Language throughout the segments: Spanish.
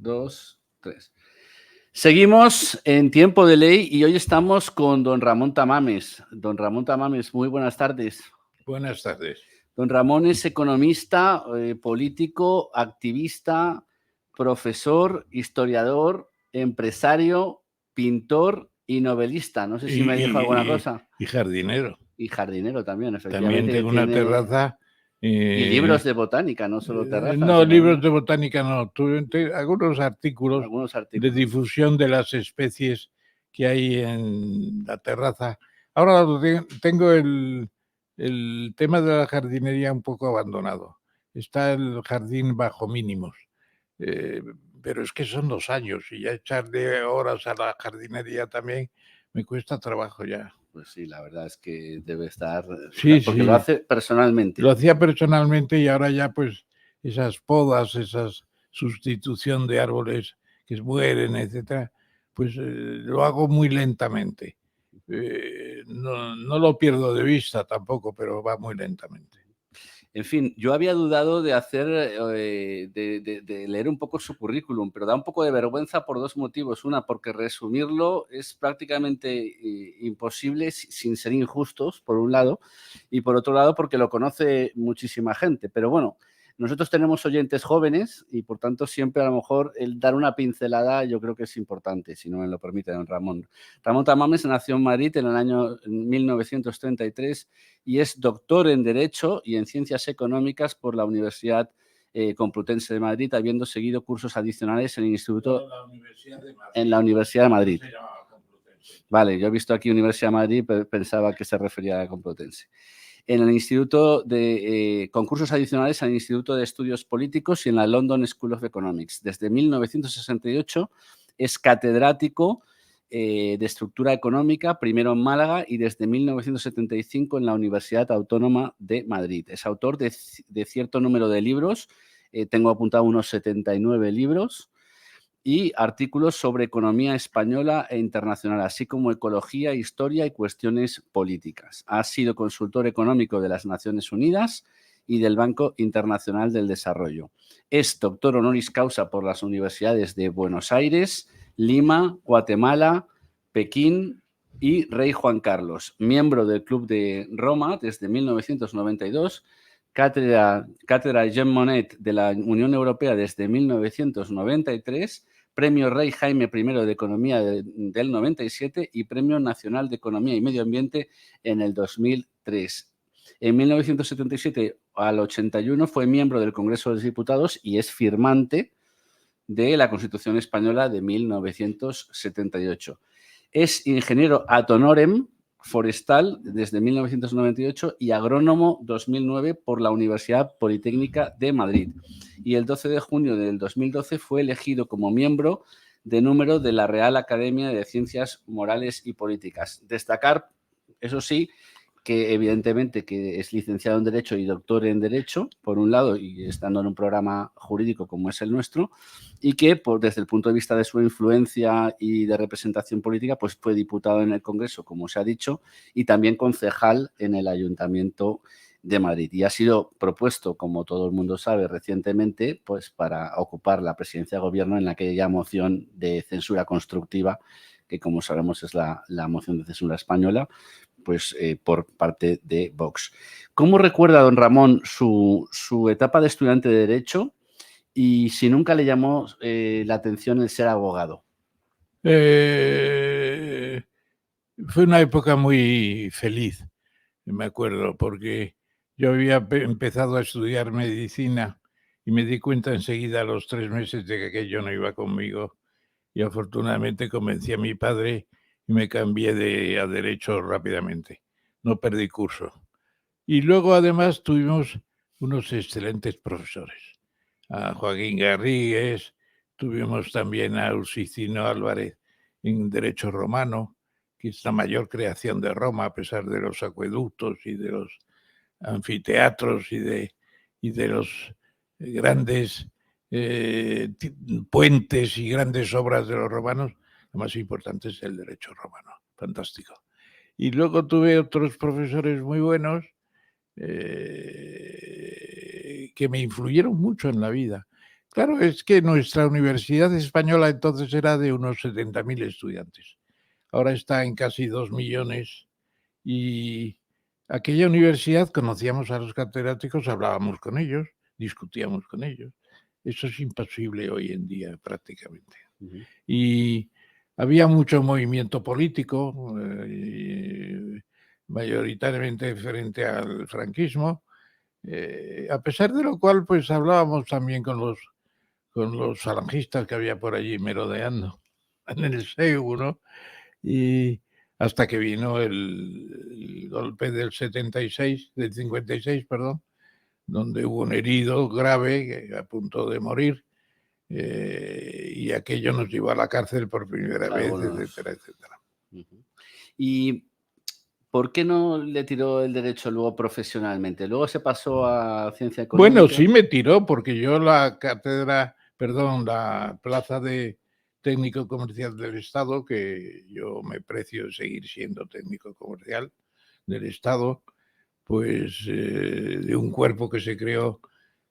2, 3. Seguimos en Tiempo de Ley y hoy estamos con don Ramón Tamames. Don Ramón Tamames, muy buenas tardes. Buenas tardes. Don Ramón es economista, político, activista, profesor, historiador, empresario, pintor y novelista. No sé si me dijo alguna cosa. Y jardinero. Y jardinero también, efectivamente. También tengo una terraza. Y libros de botánica, no solo terrazas. No, libros de botánica no. Algunos artículos de artículos difusión de las especies que hay en la terraza. Ahora tengo el tema de la jardinería un poco abandonado. Está el jardín bajo mínimos. Pero es que son 2 años y ya echarle horas a la jardinería también me cuesta trabajo ya. Pues sí, la verdad es que debe estar... Sí, porque sí. lo hace personalmente. Lo hacía personalmente y ahora ya pues esas podas, esas sustitución de árboles que mueren, etcétera, pues lo hago muy lentamente. No lo pierdo de vista tampoco, pero va muy lentamente. En fin, yo había dudado de hacer, de leer un poco su currículum, pero da un poco de vergüenza por 2 motivos. Una, porque resumirlo es prácticamente imposible sin ser injustos, por un lado, y por otro lado, porque lo conoce muchísima gente. Pero bueno, nosotros tenemos oyentes jóvenes y, por tanto, siempre a lo mejor el dar una pincelada yo creo que es importante, si no me lo permite don Ramón. Ramón Tamames nació en Madrid en el año 1933 y es doctor en Derecho y en Ciencias Económicas por la Universidad Complutense de Madrid, habiendo seguido cursos adicionales en el Instituto... En la Universidad de Madrid. Vale, yo he visto aquí Universidad de Madrid, pero pensaba que se refería a la Complutense. En el Instituto de concursos adicionales en el Instituto de Estudios Políticos y en la London School of Economics. Desde 1968 es catedrático de Estructura Económica, primero en Málaga y desde 1975 en la Universidad Autónoma de Madrid. Es autor de cierto número de libros, tengo apuntado unos 79 libros, y artículos sobre economía española e internacional, así como ecología, historia y cuestiones políticas. Ha sido consultor económico de las Naciones Unidas y del Banco Internacional del Desarrollo. Es doctor honoris causa por las universidades de Buenos Aires, Lima, Guatemala, Pekín y Rey Juan Carlos. Miembro del Club de Roma desde 1992, Cátedra Jean Monnet de la Unión Europea desde 1993, Premio Rey Jaime I de Economía del 97 y Premio Nacional de Economía y Medio Ambiente en el 2003. En 1977 al 81 fue miembro del Congreso de los Diputados y es firmante de la Constitución Española de 1978. Es ingeniero ad honorem forestal desde 1998 y agrónomo 2009 por la Universidad Politécnica de Madrid. Y el 12 de junio del 2012 fue elegido como miembro de número de la Real Academia de Ciencias Morales y Políticas. Destacar, eso sí, que evidentemente que es licenciado en Derecho y doctor en Derecho, por un lado, y estando en un programa jurídico como es el nuestro, y que desde el punto de vista de su influencia y de representación política, pues fue diputado en el Congreso, como se ha dicho, y también concejal en el Ayuntamiento de Madrid. Y ha sido propuesto, como todo el mundo sabe, recientemente, pues para ocupar la presidencia de gobierno en aquella moción de censura constructiva, que como sabemos es la moción de censura española, pues por parte de Vox. ¿Cómo recuerda don Ramón su etapa de estudiante de Derecho y si nunca le llamó la atención el ser abogado? Fue una época muy feliz, me acuerdo, porque yo había empezado a estudiar medicina y me di cuenta enseguida a los 3 meses de que aquello no iba conmigo y afortunadamente convencí a mi padre y me cambié a Derecho rápidamente. No perdí curso. Y luego además tuvimos unos excelentes profesores. A Joaquín Garrigues, tuvimos también a Usicino Álvarez en Derecho Romano, que es la mayor creación de Roma a pesar de los acueductos y de los anfiteatros y de los grandes puentes y grandes obras de los romanos. Lo más importante es el Derecho Romano, fantástico. Y luego tuve otros profesores muy buenos que me influyeron mucho en la vida, Claro, es que nuestra universidad española entonces era de unos 70.000 estudiantes. Ahora está en casi 2 millones y aquella universidad conocíamos a los catedráticos, hablábamos con ellos, discutíamos con ellos. Eso es imposible hoy en día prácticamente. Ujú. Y había mucho movimiento político, mayoritariamente frente al franquismo, a pesar de lo cual, pues hablábamos también con los falangistas que había por allí merodeando en el CEU, ¿no? Y hasta que vino el golpe del 76, del 56, perdón, donde hubo un herido grave a punto de morir, y aquello nos llevó a la cárcel por primera vez, Algunos. etcétera, etcétera. Ujú. ¿Y por qué no le tiró el derecho luego profesionalmente? Luego se pasó a ciencia Bueno, económica. sí me tiró, porque yo la cátedra, perdón, la plaza de técnico comercial del Estado, que yo me precio seguir siendo técnico comercial del Estado, pues de un cuerpo que se creó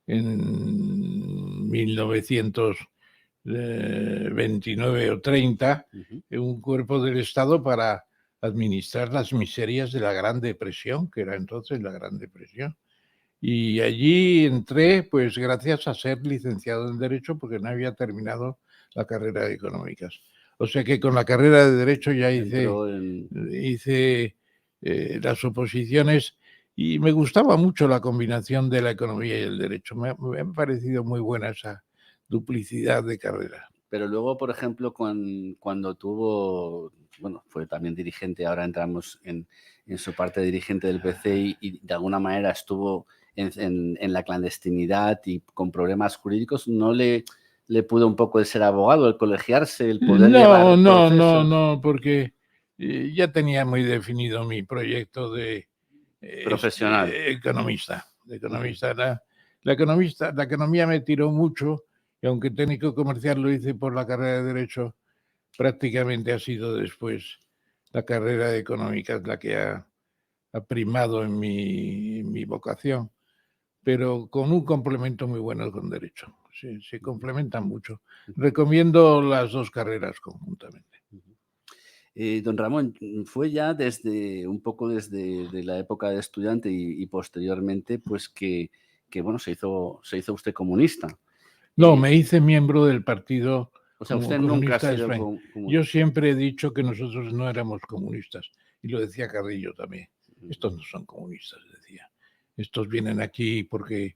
en 1929 o 30, Ujú. un cuerpo del Estado para administrar las miserias de la Gran Depresión, que era entonces la Gran Depresión. Y allí entré, pues gracias a ser licenciado en Derecho, porque no había terminado la carrera de Económicas. O sea que con la carrera de Derecho ya Entró en... hice las oposiciones y me gustaba mucho la combinación de la economía y el derecho. Me ha parecido muy buena esa duplicidad de carrera. Pero luego, por ejemplo, cuando tuvo, bueno, fue también dirigente, ahora entramos en su parte de dirigente del PC y de alguna manera estuvo en la clandestinidad y con problemas jurídicos, ¿no le pudo un poco el ser abogado, el colegiarse, el poder No, llevar no, no, procesos no, porque ya tenía muy definido mi proyecto de profesional? economista. Ujú. La economía me tiró mucho y aunque técnico comercial lo hice por la carrera de Derecho, prácticamente ha sido después la carrera de económicas la que ha primado en mi vocación, pero con un complemento muy bueno con Derecho. Se complementan mucho. Recomiendo las dos carreras conjuntamente. Don Ramón, fue ya desde un poco desde de la época de estudiante y posteriormente, pues que bueno, se hizo usted comunista. No, Eh, me hice miembro del Partido o sea, usted nunca ha Comunista de sido España. Yo comunista. siempre he dicho que nosotros no éramos comunistas, y lo decía Carrillo también. Estos no son comunistas, decía. Estos vienen aquí porque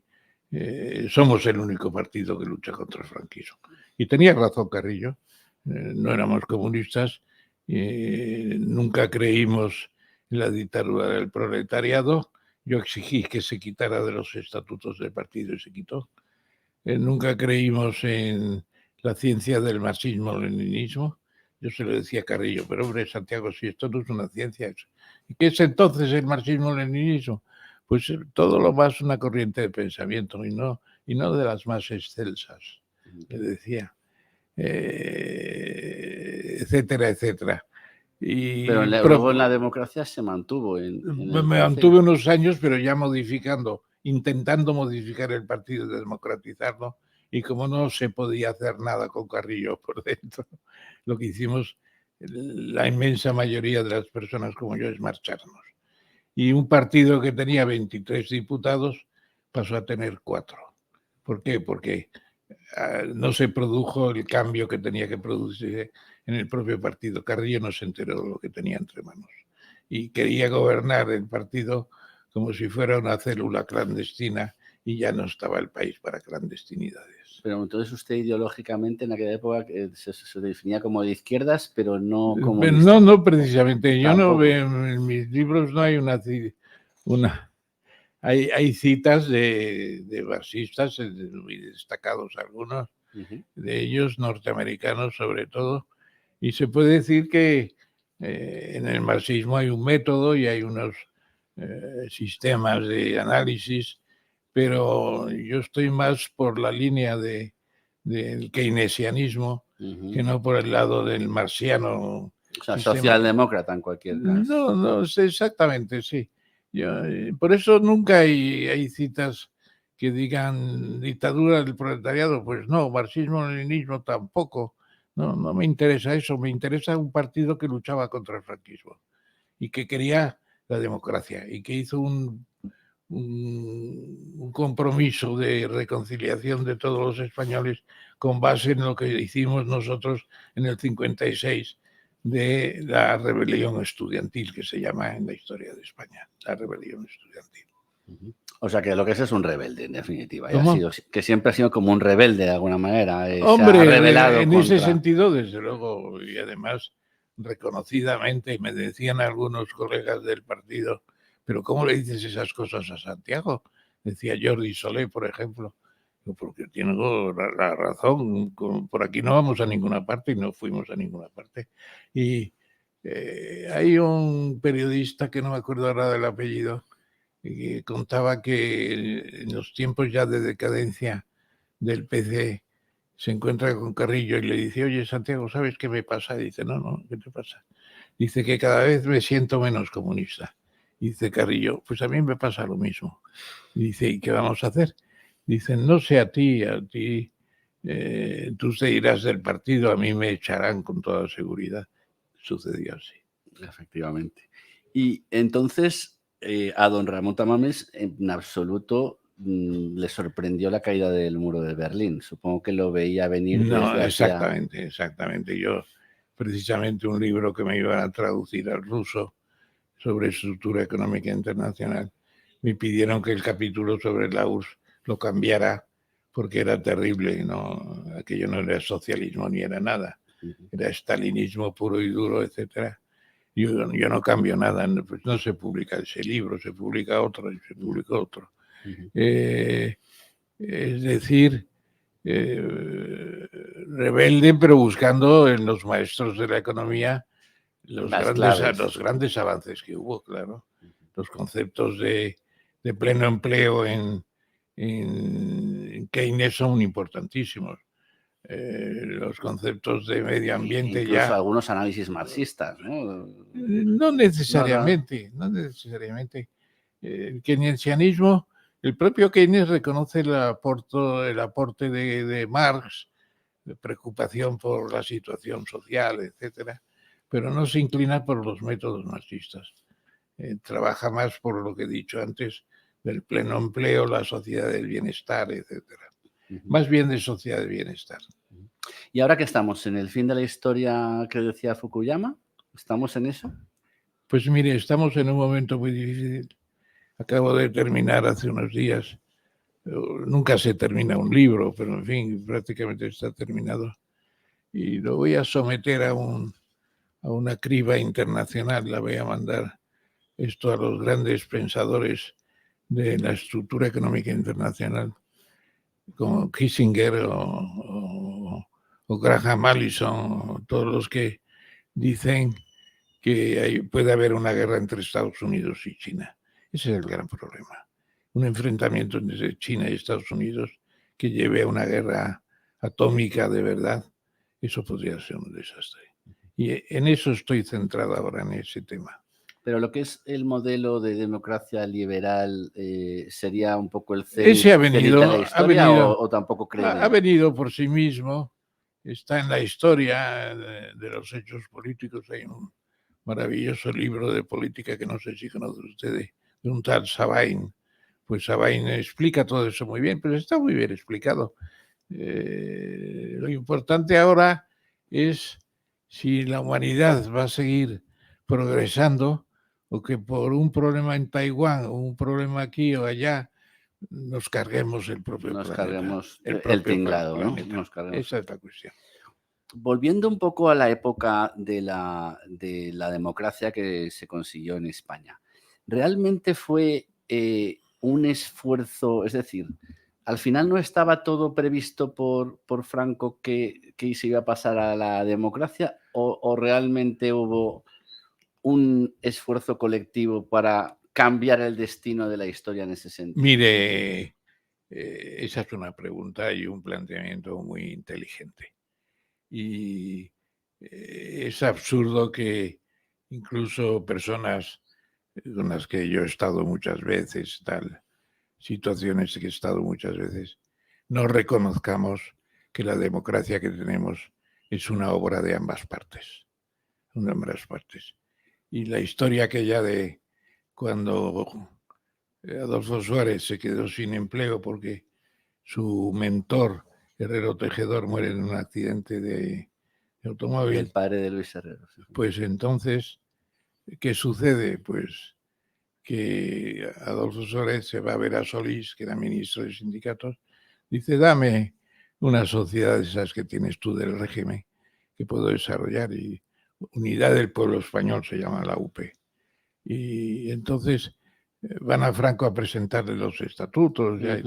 somos el único partido que lucha contra el franquismo. Y tenía razón Carrillo, no éramos comunistas, nunca creímos en la dictadura del proletariado. Yo exigí que se quitara de los estatutos del partido y se quitó. Nunca creímos en la ciencia del marxismo-leninismo. Yo se lo decía a Carrillo, pero hombre, Santiago, si esto no es una ciencia, ¿y qué es entonces el marxismo-leninismo? Pues todo lo más una corriente de pensamiento y no de las más excelsas, le decía, etcétera, etcétera. Pero Y luego en la democracia se mantuvo en el me PC. mantuve unos años, pero ya modificando, intentando modificar el partido, democratizarlo, y como no se podía hacer nada con Carrillo por dentro, lo que hicimos la inmensa mayoría de las personas como yo es marcharnos. Y un partido que tenía 23 diputados pasó a tener 4. ¿Por qué? Porque no se produjo el cambio que tenía que producirse en el propio partido. Carrillo no se enteró de lo que tenía entre manos y quería gobernar el partido como si fuera una célula clandestina y ya no estaba el país para clandestinidades. Pero entonces usted ideológicamente en aquella época se definía como de izquierdas, pero no comunista. No, no precisamente. Yo no Tampoco. veo en mis libros no hay una hay citas de marxistas muy destacados algunos, Ujú. de ellos norteamericanos sobre todo, y se puede decir que en el marxismo hay un método y hay unos sistemas de análisis, pero yo estoy más por la línea del keynesianismo que Ujú. no por el lado del marxiano O sea, sistema. socialdemócrata en cualquier caso. No, no sé exactamente, sí. Yo, por eso nunca hay citas que digan dictadura del proletariado, pues no, marxismo-leninismo tampoco. No, no me interesa eso, me interesa un partido que luchaba contra el franquismo y que quería la democracia y que hizo un compromiso de reconciliación de todos los españoles con base en lo que hicimos nosotros en el 56 de la rebelión estudiantil, que se llama en la historia de España, la rebelión estudiantil. O sea, que lo que es un rebelde, en definitiva. ¿Cómo? Ha sido, que siempre ha sido como un rebelde de alguna manera. Hombre, se ha rebelado en contra... ese sentido, desde luego, y además reconocidamente, me decían algunos colegas del partido, pero ¿cómo le dices esas cosas a Santiago? Decía Jordi Solé, por ejemplo. Porque tengo la razón, por aquí no vamos a ninguna parte y no fuimos a ninguna parte. Y hay un periodista que no me acuerdo ahora del apellido, que contaba que en los tiempos ya de decadencia del PC se encuentra con Carrillo y le dice, oye, Santiago, ¿sabes qué me pasa? Y dice, no, no, ¿qué te pasa? Dice que cada vez me siento menos comunista. Y dice Carrillo, pues a mí me pasa lo mismo. Y dice, ¿y qué vamos a hacer? Dicen, no sé a ti tú te irás del partido, a mí me echarán con toda seguridad. Sucedió así. Efectivamente. Y entonces a don Ramón Tamames en absoluto le sorprendió la caída del muro de Berlín. Supongo que lo veía venir No, desde exactamente, exactamente. Yo, precisamente un libro que me iban a traducir al ruso sobre estructura económica internacional, me pidieron que el capítulo sobre la URSS lo cambiara porque era terrible, ¿no? Aquello no era socialismo ni era nada, era estalinismo puro y duro, etcétera. Yo no cambio nada, pues no se publica ese libro, se publica otro y se publica otro. Es decir, rebelde, pero buscando en los maestros de la economía los grandes avances que hubo, claro. Los conceptos de pleno empleo en Keynes son importantísimos. Los conceptos de medio ambiente incluso algunos análisis marxistas, ¿no? No necesariamente, no necesariamente. El keynesianismo, el propio Keynes reconoce el aporte de Marx, de preocupación por la situación social, etcétera, pero no se inclina por los métodos marxistas. Trabaja más por lo que he dicho antes, del pleno empleo, la sociedad del bienestar, etcétera. Más bien de sociedad del bienestar. ¿Y ahora que estamos en el fin de la historia que decía Fukuyama? ¿Estamos en eso? Pues mire, estamos en un momento muy difícil. Acabo de terminar hace unos días. Nunca se termina un libro, pero en fin, prácticamente está terminado. Y lo voy a someter a una criba internacional. La voy a mandar esto a los grandes pensadores de la estructura económica internacional, como Kissinger o Graham Allison, todos los que dicen que puede haber una guerra entre Estados Unidos y China. Ese es el gran problema. Un enfrentamiento entre China y Estados Unidos que lleve a una guerra atómica de verdad, eso podría ser un desastre. Y en eso estoy centrado ahora, en ese tema. Pero lo que es el modelo de democracia liberal sería un poco el Ese cenit de la historia o tampoco cree en ha él. venido por sí mismo, está en la historia de los hechos políticos. Hay un maravilloso libro de política que no sé si conoce usted, de un tal Sabine. Pues Sabine explica todo eso muy bien, pero está muy bien explicado. Lo importante ahora es si la humanidad va a seguir progresando o que por un problema en Taiwán o un problema aquí o allá nos carguemos el propio Nos planeta. carguemos El el propio tinglado, ¿no? planeta. Nos carguemos. Esa es la cuestión. Volviendo un poco a la época de la democracia que se consiguió en España, ¿realmente fue un esfuerzo? Es decir, ¿al final no estaba todo previsto por Franco que se iba a pasar a la democracia o realmente hubo un esfuerzo colectivo para cambiar el destino de la historia en ese sentido? Mire, esa es una pregunta y un planteamiento muy inteligente. Y es absurdo que incluso personas con las que yo he estado muchas veces, tal, situaciones que he estado muchas veces, no reconozcamos que la democracia que tenemos es una obra de ambas partes, de ambas partes. Y la historia aquella de cuando Adolfo Suárez se quedó sin empleo porque su mentor, Herrero Tejedor, muere en un accidente de automóvil. El padre de Luis Herrero. Sí. Pues entonces, ¿qué sucede? Pues que Adolfo Suárez se va a ver a Solís, que era ministro de sindicatos, dice, dame una sociedad de esas que tienes tú del régimen que puedo desarrollar, y Unidad del Pueblo Español se llama la UP. Y entonces van a Franco a presentarle los estatutos ya,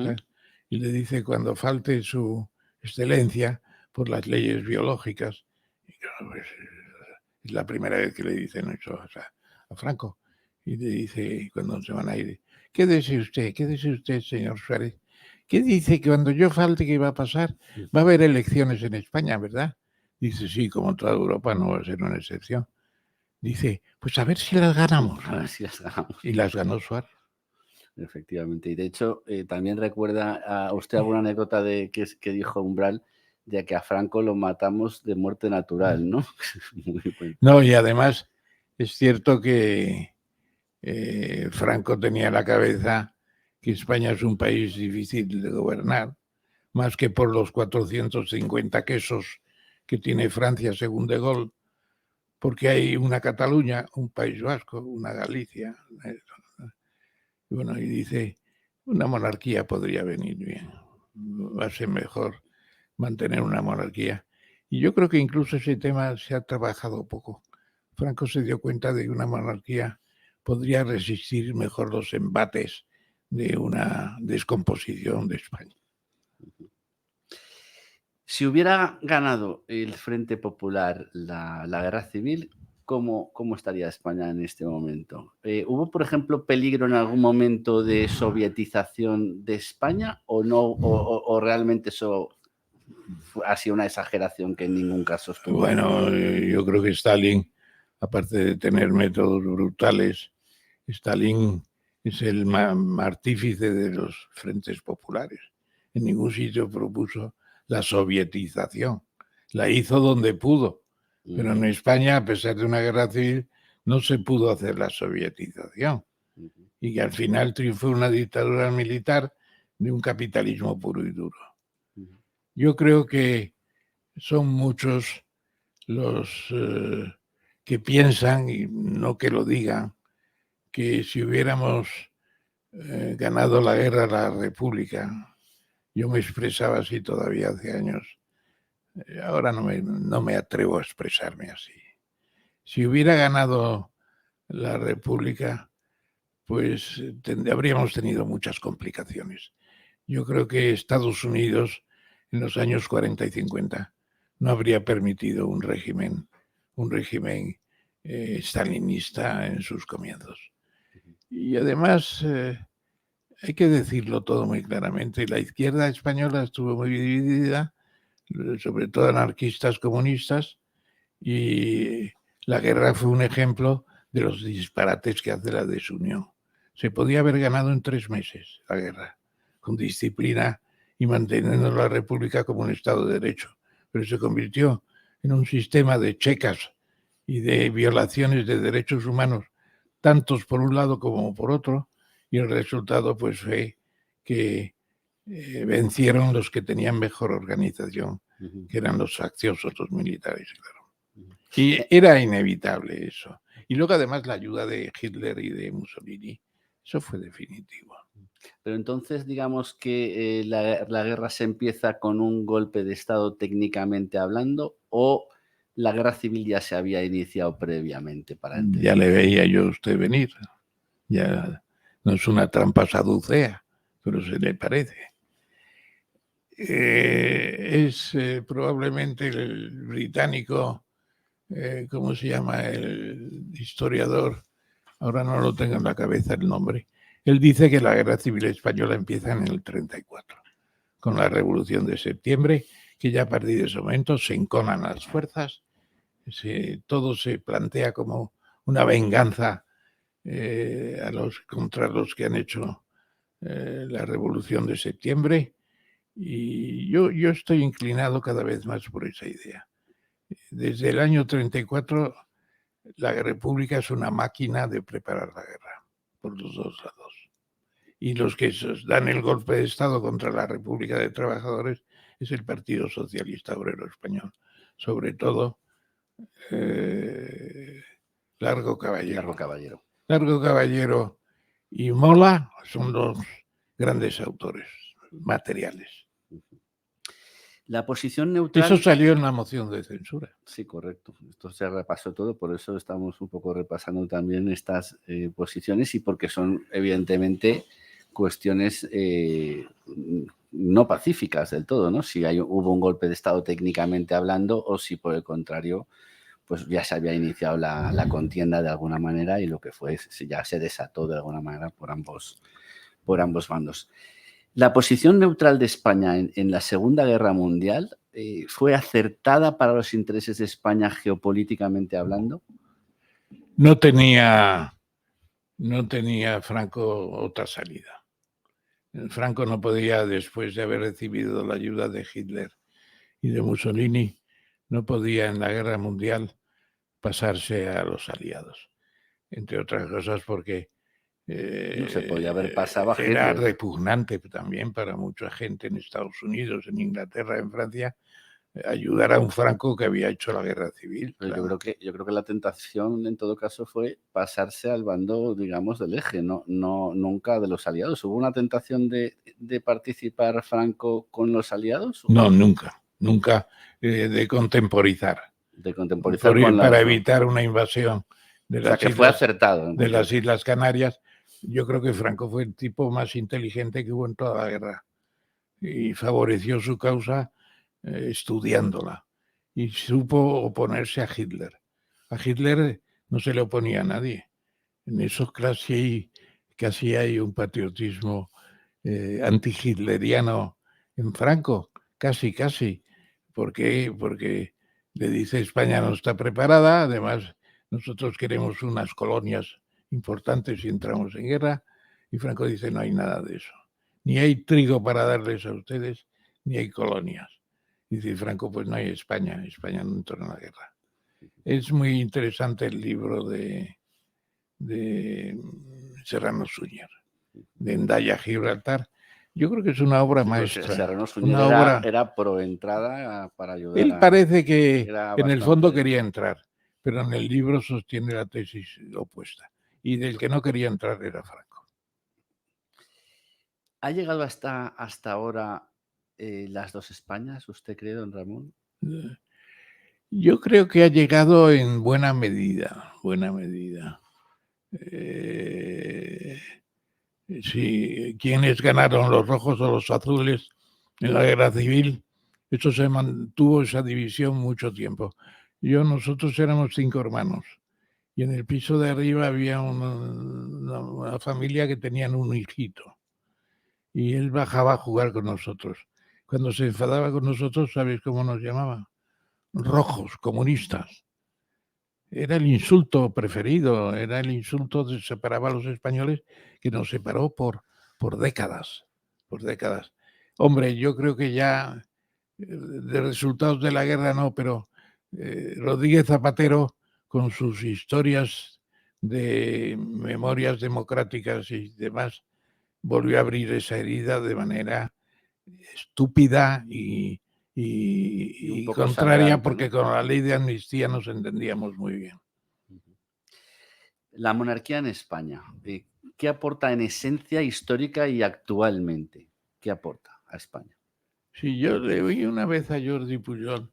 y le dice, cuando falte su excelencia por las leyes biológicas, y claro, pues, es la primera vez que le dicen eso a Franco, y le dice, cuando se van a ir, quédese usted, señor Suárez, ¿qué dice que cuando yo falte, qué va a pasar? Va a haber elecciones en España, ¿verdad? Dice, sí, como toda Europa, no va a ser una excepción. Dice, pues a ver si las ganamos. A ver si las ganamos. Y las ganó Suárez. Efectivamente. Y de hecho, también recuerda a usted alguna anécdota de que dijo Umbral, de que a Franco lo matamos de muerte natural, ¿no? Muy bueno. No, y además es cierto que Franco tenía en la cabeza que España es un país difícil de gobernar, más que por los 450 quesos que tiene Francia según De Gaulle, porque hay una Cataluña, un País Vasco, una Galicia. Y bueno, y dice, una monarquía podría venir bien, va a ser mejor mantener una monarquía. Y yo creo que incluso ese tema se ha trabajado poco. Franco se dio cuenta de que una monarquía podría resistir mejor los embates de una descomposición de España. Si hubiera ganado el Frente Popular la guerra civil, ¿cómo estaría España en este momento? ¿Hubo, por ejemplo, peligro en algún momento de sovietización de España o no? ¿O realmente eso ha sido una exageración que en ningún caso estuvo? Bueno, yo creo que Stalin, aparte de tener métodos brutales, Stalin es el artífice de los frentes populares. En ningún sitio propuso la sovietización. La hizo donde pudo. Pero en España, a pesar de una guerra civil, no se pudo hacer la sovietización. Y que al final triunfó una dictadura militar de un capitalismo puro y duro. Yo creo que son muchos los que piensan, y no que lo digan, que si hubiéramos ganado la guerra a la República, yo me expresaba así todavía hace años, ahora no me atrevo a expresarme así. Si hubiera ganado la República, pues habríamos tenido muchas complicaciones. Yo creo que Estados Unidos en los años 40 y 50 no habría permitido un régimen stalinista en sus comienzos. Y además, hay que decirlo todo muy claramente, la izquierda española estuvo muy dividida, sobre todo anarquistas comunistas, y la guerra fue un ejemplo de los disparates que hace la desunión. Se podía haber ganado en 3 meses la guerra, con disciplina y manteniendo la República como un Estado de Derecho, pero se convirtió en un sistema de checas y de violaciones de derechos humanos, tantos por un lado como por otro, y el resultado pues fue que vencieron los que tenían mejor organización, que eran los facciosos, los militares, claro. Y era inevitable eso. Y luego además la ayuda de Hitler y de Mussolini, eso fue definitivo. Pero entonces digamos que la guerra se empieza con un golpe de Estado técnicamente hablando, ¿o la guerra civil ya se había iniciado previamente? Ya le veía yo a usted venir. Ya no es una trampa saducea, pero se le parece. Es probablemente el británico, ¿cómo se llama? El historiador, ahora no lo tengo en la cabeza el nombre. Él dice que la guerra civil española empieza en el 34, con la Revolución de Septiembre, que ya a partir de ese momento se enconan las fuerzas, todo se plantea como una venganza contra los que han hecho la Revolución de Septiembre, y yo estoy inclinado cada vez más por esa idea. Desde el año 34, la República es una máquina de preparar la guerra por los dos lados. Y los que dan el golpe de Estado contra la República de Trabajadores es el Partido Socialista Obrero Español, sobre todo Largo Caballero. Largo Caballero y Mola son los grandes autores materiales. La posición neutral... Eso salió en la moción de censura. Sí, correcto. Esto se repasó todo, por eso estamos un poco repasando también estas posiciones y porque son evidentemente cuestiones no pacíficas del todo, ¿no? Si hubo un golpe de Estado técnicamente hablando o si por el contrario pues ya se había iniciado la contienda de alguna manera y lo que fue ya se desató de alguna manera por ambos bandos. La posición neutral de España en la Segunda Guerra Mundial ¿fue acertada para los intereses de España geopolíticamente hablando? No tenía Franco otra salida. Franco no podía, después de haber recibido la ayuda de Hitler y de Mussolini, no podía en la guerra mundial pasarse a los aliados. Entre otras cosas porque no se podía haber pasado a Hitler. Era repugnante también para mucha gente en Estados Unidos, en Inglaterra, en Francia, ayudar a un Franco que había hecho la guerra civil. Pero claro. Yo creo que la tentación en todo caso fue pasarse al bando, digamos, del eje, no nunca de los aliados. ¿Hubo una tentación de participar Franco con los aliados? No, nunca de contemporizar. De contemporizar para evitar una invasión de las que fue acertado. De las Islas Canarias. Yo creo que Franco fue el tipo más inteligente que hubo en toda la guerra y favoreció su causa estudiándola y supo oponerse a Hitler. A Hitler no se le oponía a nadie. En eso casi hay un patriotismo anti-hitleriano en Franco, casi. ¿Por qué? Porque le dice España no está preparada, además nosotros queremos unas colonias importantes y entramos en guerra, y Franco dice no hay nada de eso. Ni hay trigo para darles a ustedes, ni hay colonias. Dice Franco, pues no hay España no entró en la guerra. Es muy interesante el libro de Serrano Suñer, de Endaya Gibraltar. Yo creo que es una obra maestra. Serrano Suñer era pro entrada para ayudar. Él parece que en el fondo quería entrar, pero en el libro sostiene la tesis opuesta. Y del que no quería entrar era Franco. ¿Ha llegado hasta ahora las dos Españas, usted cree, don Ramón? Yo creo que ha llegado en buena medida. Sí, ¿quiénes ganaron, los rojos o los azules en la guerra civil? Eso se mantuvo, esa división, mucho tiempo. Nosotros éramos 5 hermanos y en el piso de arriba había una familia que tenían un hijito y él bajaba a jugar con nosotros. Cuando se enfadaba con nosotros, ¿sabes cómo nos llamaba? Rojos, comunistas. Era el insulto preferido, era el insulto que separaba a los españoles, que nos separó por décadas. Hombre, yo creo que ya de resultados de la guerra no, pero Rodríguez Zapatero, con sus historias de memorias democráticas y demás, volvió a abrir esa herida de manera estúpida y contraria, sangrante, porque con la ley de amnistía nos entendíamos muy bien. La monarquía en España, ¿qué aporta en esencia histórica y actualmente? ¿Qué aporta a España? Sí, yo le oí una vez a Jordi Pujol,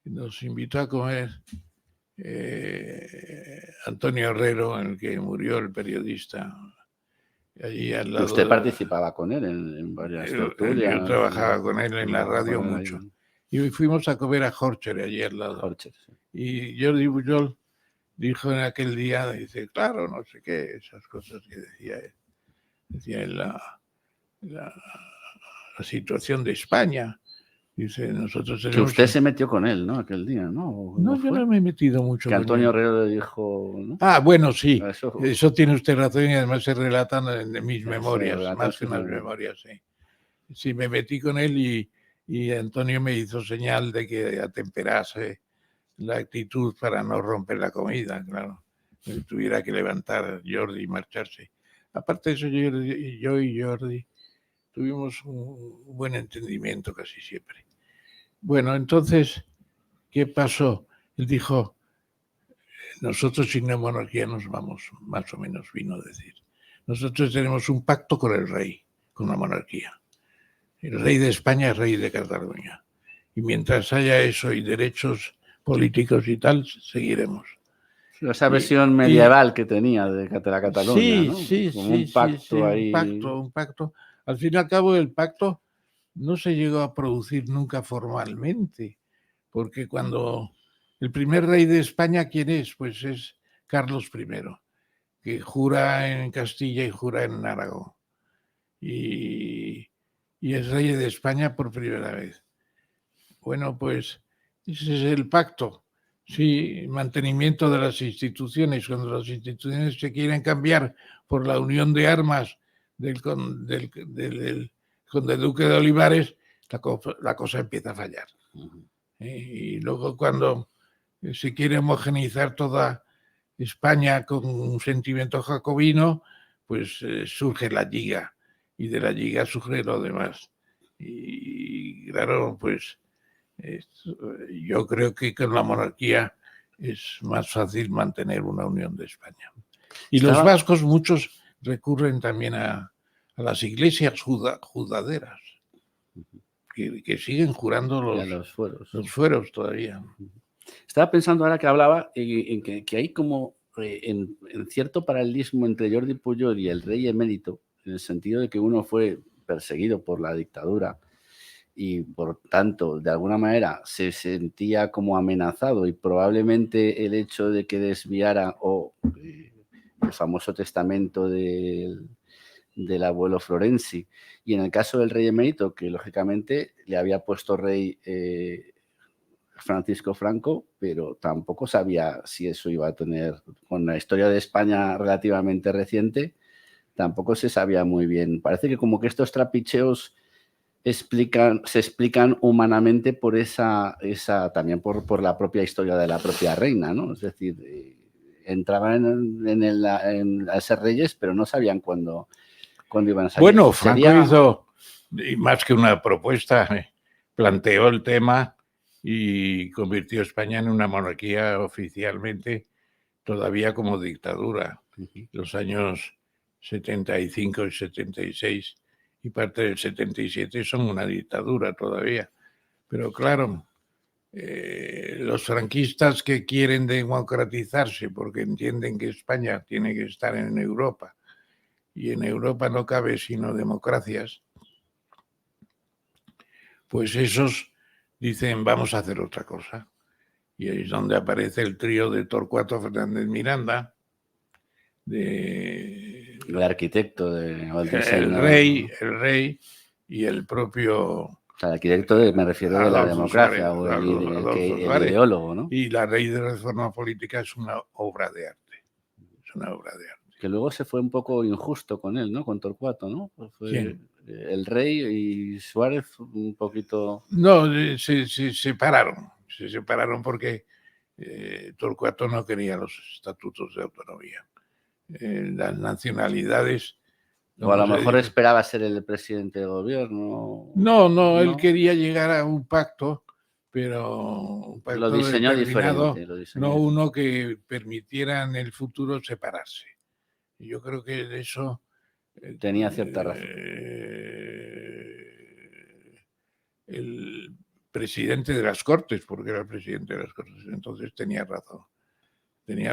nos invitó a comer Antonio Herrero, en el que murió el periodista. Allí al lado. Usted participaba con él en varias tertulias. Yo trabajaba con él en la radio mucho. Y fuimos a comer a Horcher, allí al lado. Horcher, sí. Y Jordi Pujol dijo en aquel día, dice, claro, no sé qué, esas cosas que decía él. Decía él, la situación de España. Dice, nosotros Que tenemos... usted se metió con él, ¿no? Aquel día, ¿no? ¿O No, cómo yo fue? no me he metido mucho Que con Antonio él. Herrero le dijo, ¿no? Ah, bueno, sí, Eso, eso tiene usted razón y además se relatan en mis se memorias, relata en más que sus en las memorias. memorias, sí. Sí, me metí con él y Antonio me hizo señal de que atemperase la actitud para no romper la comida, claro. Que tuviera que levantar Jordi y marcharse. Aparte de eso, yo y Jordi tuvimos un buen entendimiento casi siempre. Bueno, entonces, ¿qué pasó? Él dijo, nosotros sin la monarquía nos vamos, más o menos vino a decir. Nosotros tenemos un pacto con el rey, con la monarquía. El rey de España es rey de Cataluña. Y mientras haya eso y derechos políticos y tal, seguiremos. Esa Y, versión y medieval que tenía de la Cataluña, sí, ¿no? sí, Como sí, un sí, sí, pacto un ahí. pacto, un pacto. Al fin y al cabo, el pacto no se llegó a producir nunca formalmente, porque cuando el primer rey de España, ¿quién es? Pues es Carlos I, que jura en Castilla y jura en Aragón. Y, y es rey de España por primera vez. Bueno, pues ese es el pacto. Sí, mantenimiento de las instituciones. Cuando las instituciones se quieren cambiar por la unión de armas del conde duque de Olivares, la cosa empieza a fallar. Y luego cuando se quiere homogeneizar toda España con un sentimiento jacobino, pues surge la Lliga y de la Lliga surge lo demás. Y claro, pues yo creo que con la monarquía es más fácil mantener una unión de España. Y los Estaba, vascos, muchos recurren también a las iglesias judaderas, que siguen jurando ya los fueros. los fueros todavía. Estaba pensando ahora que hablaba en que hay como en cierto paralelismo entre Jordi Pujol y el rey emérito, en el sentido de que uno fue perseguido por la dictadura y por tanto, de alguna manera, se sentía como amenazado y probablemente el hecho de que desviara o el famoso testamento del abuelo Florenzi. Y en el caso del rey emérito, que lógicamente le había puesto rey Francisco Franco, pero tampoco sabía si eso iba a tener, con la historia de España relativamente reciente, tampoco se sabía muy bien. Parece que como que estos trapicheos se explican humanamente por también por la propia historia de la propia reina, ¿no? Es decir, entraban a ser reyes, pero no sabían cuándo iban a salir. Bueno, Franco hizo, y más que una propuesta, planteó el tema y convirtió a España en una monarquía oficialmente, todavía como dictadura. Los años 75 y 76 y parte del 77 son una dictadura todavía. Pero claro, los franquistas que quieren democratizarse porque entienden que España tiene que estar en Europa y en Europa no cabe sino democracias, pues esos dicen vamos a hacer otra cosa. Y ahí es donde aparece el trío de Torcuato Fernández Miranda, de el arquitecto el el rey y el propio o sea, el arquitecto me refiero de la Adolfo Suárez, democracia o Adolfo el Suárez. ideólogo, ¿no? Y la ley de reforma política es una obra de arte. Es una obra de arte. Que luego se fue un poco injusto con él, ¿no? Con Torcuato, ¿no? Fue ¿Quién? el rey y Suárez un poquito... No, se separaron. Se separaron porque Torcuato no quería los estatutos de autonomía. Las nacionalidades, O a como lo se mejor dice. esperaba ser el presidente de gobierno, No, no, él ¿no? quería llegar a un pacto, pero un Lo pacto diseñó determinado, diferente, lo diseñó no diferente. uno que permitiera en el futuro separarse. Y yo creo que de eso Tenía cierta razón. el presidente de las Cortes, porque era el presidente de las Cortes, entonces tenía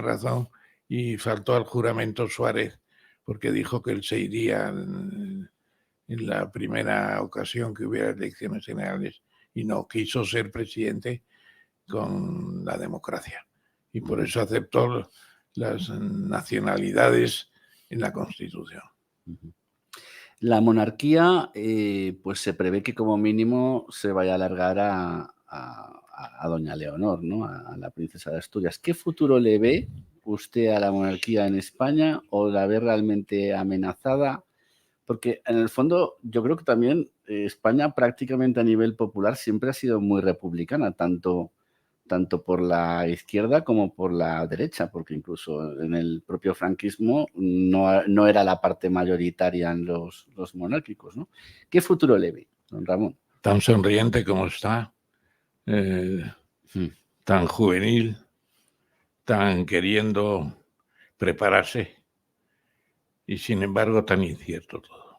razón y faltó al juramento Suárez porque dijo que él se iría en la primera ocasión que hubiera elecciones generales y no quiso ser presidente con la democracia. Y por eso aceptó las nacionalidades en la Constitución. La monarquía, pues se prevé que como mínimo se vaya a alargar a doña Leonor, ¿no? A la princesa de Asturias. ¿Qué futuro le ve usted a la monarquía en España o la ve realmente amenazada? Porque en el fondo yo creo que también España prácticamente a nivel popular siempre ha sido muy republicana, tanto por la izquierda como por la derecha, porque incluso en el propio franquismo no era la parte mayoritaria en los monárquicos, ¿no? ¿Qué futuro le ve, don Ramón? Tan sonriente como está, tan juvenil, tan queriendo prepararse y sin embargo tan incierto todo.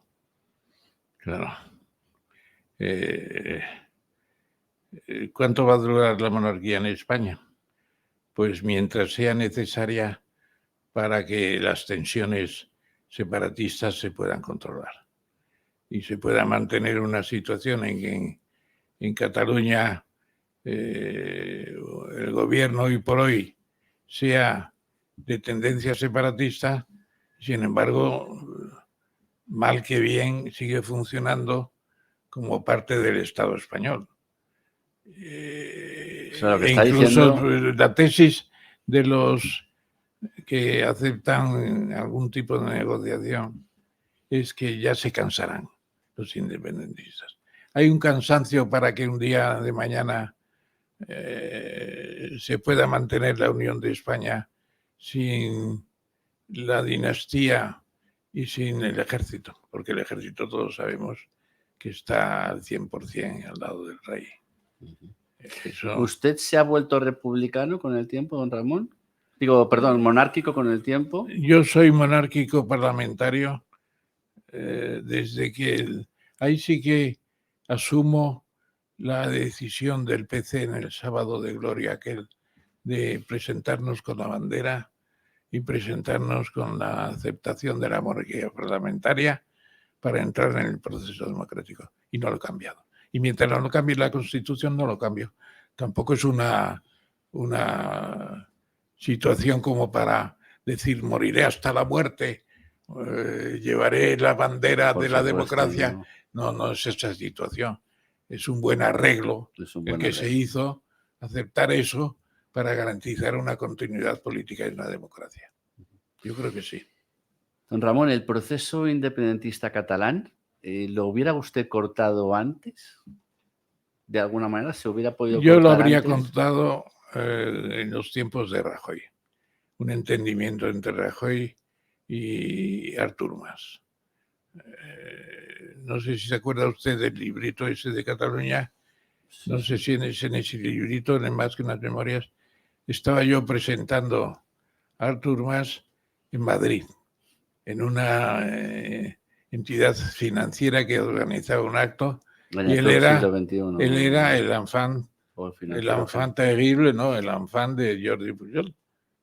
Claro. ¿Cuánto va a durar la monarquía en España? Pues mientras sea necesaria para que las tensiones separatistas se puedan controlar y se pueda mantener una situación en que en Cataluña el gobierno hoy por hoy sea de tendencia separatista, sin embargo, mal que bien sigue funcionando como parte del Estado español. O sea, lo que está incluso diciendo... la tesis de los que aceptan algún tipo de negociación es que ya se cansarán los independentistas. Hay un cansancio para que un día de mañana se pueda mantener la unión de España sin la dinastía y sin el ejército, porque el ejército todos sabemos que está al 100% al lado del rey. Eso... ¿Usted se ha vuelto republicano con el tiempo, don Ramón? Digo, perdón, monárquico con el tiempo. Yo soy monárquico parlamentario desde que ahí sí que asumo la decisión del PC en el sábado de gloria aquel de presentarnos con la bandera y presentarnos con la aceptación de la monarquía parlamentaria para entrar en el proceso democrático. Y no lo he cambiado. Y mientras no cambie la Constitución, no lo cambio. Tampoco es una situación como para decir moriré hasta la muerte, llevaré la bandera de la democracia. No es esa situación. Es un buen arreglo el que se hizo, aceptar eso para garantizar una continuidad política en la democracia. Yo creo que sí. Don Ramón, ¿el proceso independentista catalán lo hubiera usted cortado antes? ¿De alguna manera se hubiera podido cortar? Yo lo habría contado en los tiempos de Rajoy. Un entendimiento entre Rajoy y Artur Mas. No sé si se acuerda usted del librito ese de Cataluña. No sé si en ese librito, en Más que unas memorias, estaba yo presentando a Artur Mas en Madrid, en una entidad financiera que organizaba un acto, y él era el enfant terrible, ¿no? El enfant de Jordi Pujol,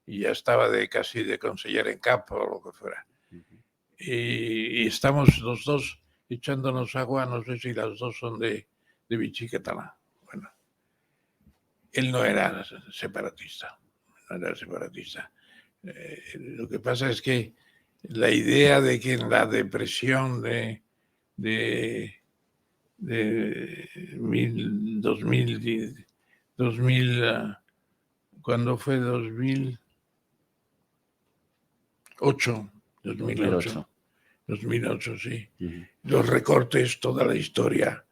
y ya estaba casi de conseller en cap o lo que fuera. Y estamos los dos echándonos agua, no sé si las dos son de Vichy catalán. Bueno, él no era separatista, lo que pasa es que la idea de que en la depresión de 2000, ¿cuándo fue? 2008, sí. Los recortes, toda la historia,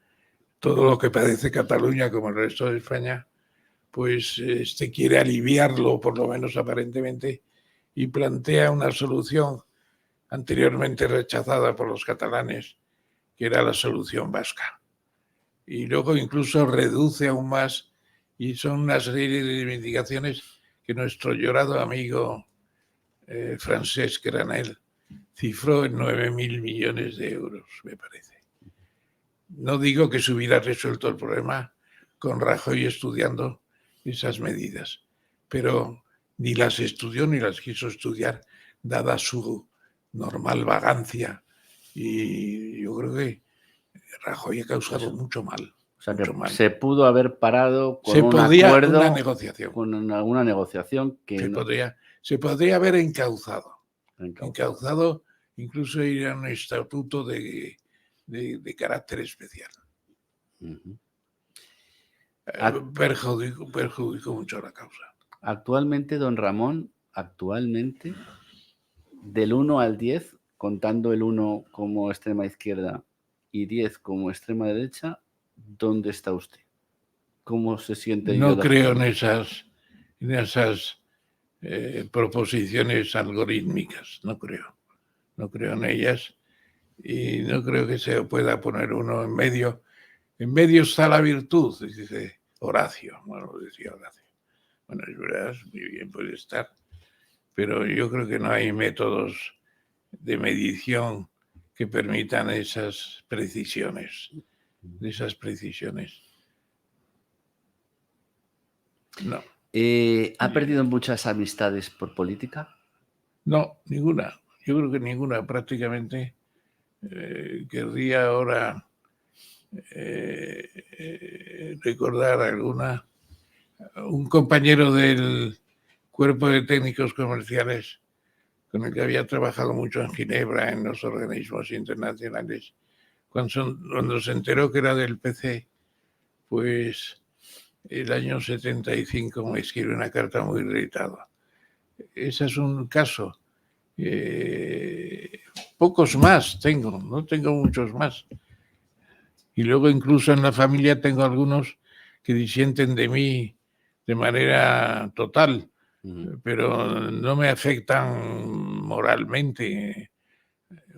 todo lo que padece Cataluña como el resto de España, pues quiere aliviarlo, por lo menos aparentemente, y plantea una solución anteriormente rechazada por los catalanes, que era la solución vasca. Y luego incluso reduce aún más, y son una serie de reivindicaciones que nuestro llorado amigo Francesc Granel cifró en 9.000 millones de euros, me parece. No digo que se hubiera resuelto el problema con Rajoy estudiando esas medidas, pero ni las estudió ni las quiso estudiar, dada su normal vagancia, y yo creo que Rajoy ha causado mucho mal. O sea, que se pudo haber parado con un acuerdo, una negociación. Con alguna negociación que se podría haber encauzado incluso era un estatuto de carácter especial. Perjudicó mucho la causa. Actualmente, don Ramón, del 1 al 10, contando el 1 como extrema izquierda y 10 como extrema derecha, ¿dónde está usted? ¿Cómo se siente? No creo en esas proposiciones algorítmicas, no creo en ellas, y no creo que se pueda poner uno en medio. En medio está la virtud, dice Horacio. Bueno, decía Horacio. Bueno, es verdad, muy bien puede estar, pero yo creo que no hay métodos de medición que permitan esas precisiones, No. ¿Ha perdido muchas amistades por política? No, ninguna. Yo creo que ninguna, prácticamente. Querría ahora recordar alguna. Un compañero del cuerpo de técnicos comerciales con el que había trabajado mucho en Ginebra, en los organismos internacionales, cuando se enteró que era del PC, pues el año 75 me escribe una carta muy irritada. Ese es un caso. Pocos más tengo, no tengo muchos más. Y luego incluso en la familia tengo algunos que disienten de mí de manera total, pero no me afectan moralmente.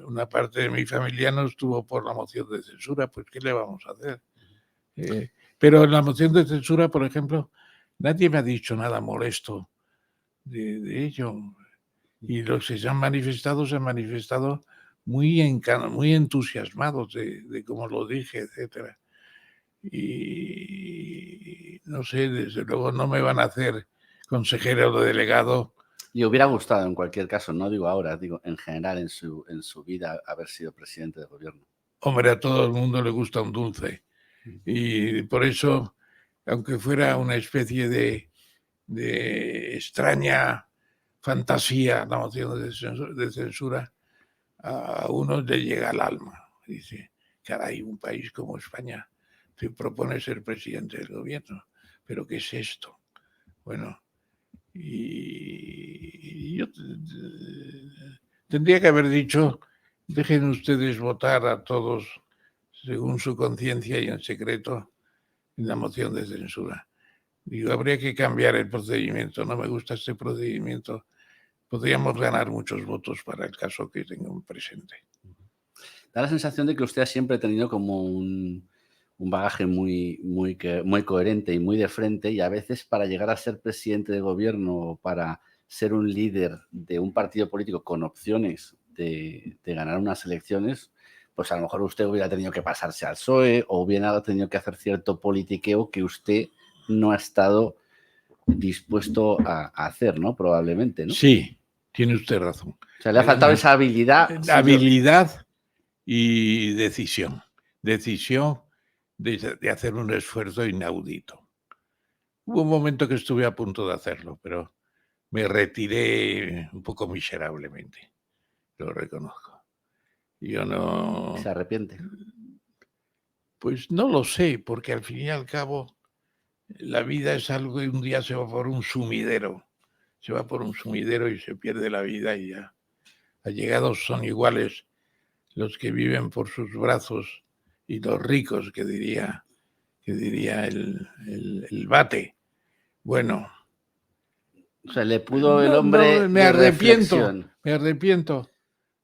Una parte de mi familia no estuvo por la moción de censura, pues ¿qué le vamos a hacer? Pero en la moción de censura, por ejemplo, nadie me ha dicho nada molesto de ello. Y los que se han manifestado muy entusiasmados de cómo lo dije, etcétera. Y no sé, desde luego no me van a hacer consejero o delegado. Le hubiera gustado, en cualquier caso, no digo ahora, digo en general en su vida, haber sido presidente de gobierno. Hombre, a todo el mundo le gusta un dulce. Y por eso, aunque fuera una especie de extraña fantasía la moción de censura, a uno le llega al alma. Dice, caray, un país como España te propone ser presidente del gobierno, pero ¿qué es esto? Bueno, y yo tendría que haber dicho, dejen ustedes votar a todos según su conciencia y en secreto en la moción de censura. Digo, habría que cambiar el procedimiento, no me gusta este procedimiento. Podríamos ganar muchos votos para el caso que tengo presente. Da la sensación de que usted ha siempre tenido como un bagaje muy coherente y muy de frente, y a veces para llegar a ser presidente de gobierno o para ser un líder de un partido político con opciones de ganar unas elecciones, pues a lo mejor usted hubiera tenido que pasarse al PSOE o hubiera tenido que hacer cierto politiqueo que usted no ha estado dispuesto a hacer, ¿no? Probablemente, ¿no? Sí, tiene usted razón. O sea, le ha faltado esa habilidad. Habilidad y decisión. Decisión de hacer un esfuerzo inaudito. Hubo un momento que estuve a punto de hacerlo, pero me retiré un poco miserablemente. Lo reconozco. Yo no... ¿Se arrepiente? Pues no lo sé, porque al fin y al cabo la vida es algo que un día se va por un sumidero. Se va por un sumidero y se pierde la vida y ya. Allegados son iguales los que viven por sus brazos y los ricos, que diría el Bate. Bueno. O sea, le pudo el hombre me de arrepiento, reflexión. me arrepiento.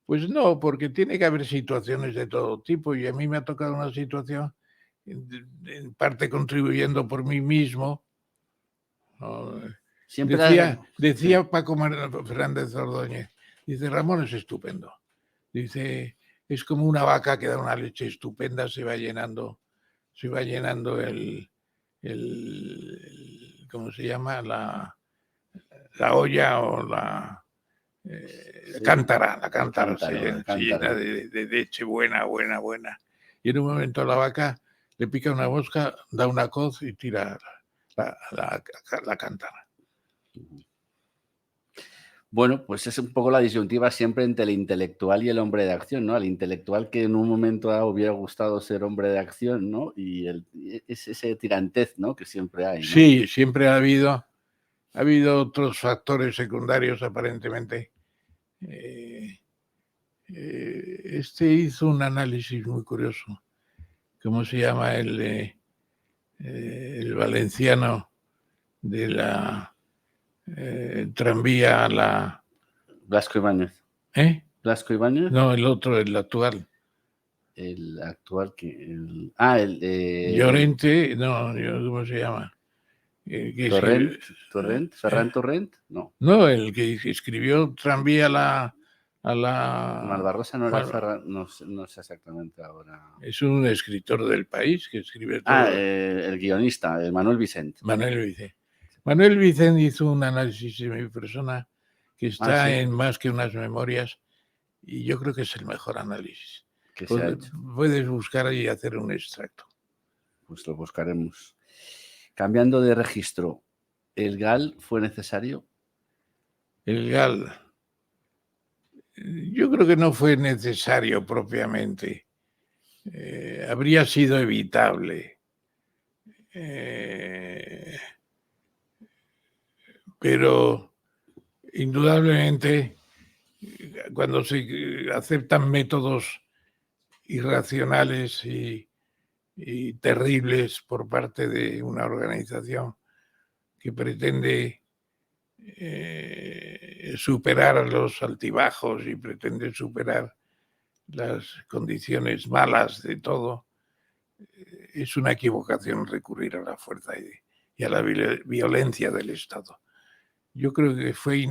Pues no, porque tiene que haber situaciones de todo tipo y a mí me ha tocado una situación en parte contribuyendo por mí mismo. Decía Paco Fernández Ordóñez, dice, Ramón es estupendo. Dice, es como una vaca que da una leche estupenda, se va llenando el ¿cómo se llama? La olla o la cántara, se llena de leche buena. Y en un momento la vaca le pica una mosca, da una coz y tira la cántara. Bueno, pues es un poco la disyuntiva siempre entre el intelectual y el hombre de acción, ¿no? Al intelectual que en un momento dado hubiera gustado ser hombre de acción, ¿no? Y es ese tirantez, ¿no? Que siempre hay, ¿no? Sí, siempre ha habido otros factores secundarios aparentemente. Este hizo un análisis muy curioso. ¿Cómo se llama el valenciano de la tranvía a la... Blasco Ibáñez. ¿Eh? Blasco Ibáñez. No, el otro, el actual. El actual Llorente, no, ¿cómo se llama? Torrent, Ferran Torrent, no. No, el que escribió tranvía a la... Malvarrosa no era Ferran, no sé exactamente ahora. Es un escritor del País que escribe todo. El guionista, Manuel Vicent. Manuel Vicent. Manuel Vicent hizo un análisis de mi persona que está en Más que unas memorias y yo creo que es el mejor análisis. Que se ha hecho. Puedes buscar y hacer un extracto. Pues lo buscaremos. Cambiando de registro, ¿el GAL fue necesario? El GAL, yo creo que no fue necesario propiamente. Habría sido evitable. Pero indudablemente cuando se aceptan métodos irracionales y terribles por parte de una organización que pretende superar los altibajos y pretende superar las condiciones malas de todo, es una equivocación recurrir a la fuerza y a la violencia del Estado. Yo creo que fue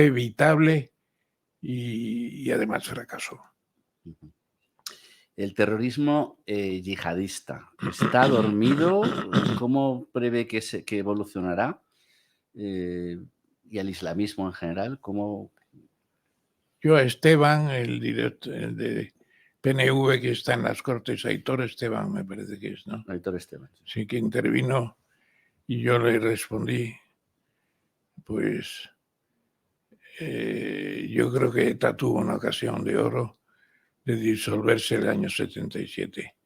evitable y además fracasó. El terrorismo yihadista, ¿está dormido? ¿Cómo prevé que evolucionará? Y el islamismo en general, ¿cómo? Yo a Esteban, el director de PNV que está en las Cortes, Aitor Esteban me parece que es, ¿no? Aitor Esteban. Sí, que intervino y yo le respondí, pues yo creo que ETA tuvo una ocasión de oro de disolverse el año 77.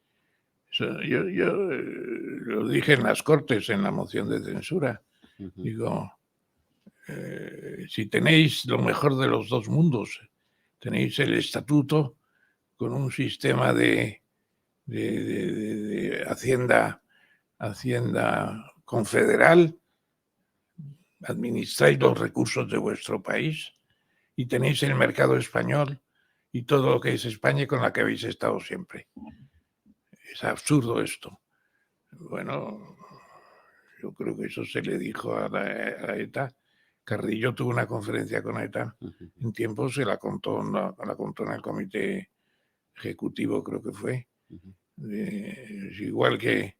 Yo lo dije en las Cortes, en la moción de censura. Digo, si tenéis lo mejor de los dos mundos, tenéis el estatuto con un sistema de hacienda confederal, administráis los recursos de vuestro país y tenéis el mercado español y todo lo que es España con la que habéis estado siempre. Es absurdo esto. Bueno, yo creo que eso se le dijo a ETA. Carrillo tuvo una conferencia con ETA. En tiempo se la contó en el comité ejecutivo, creo que fue. Es igual que...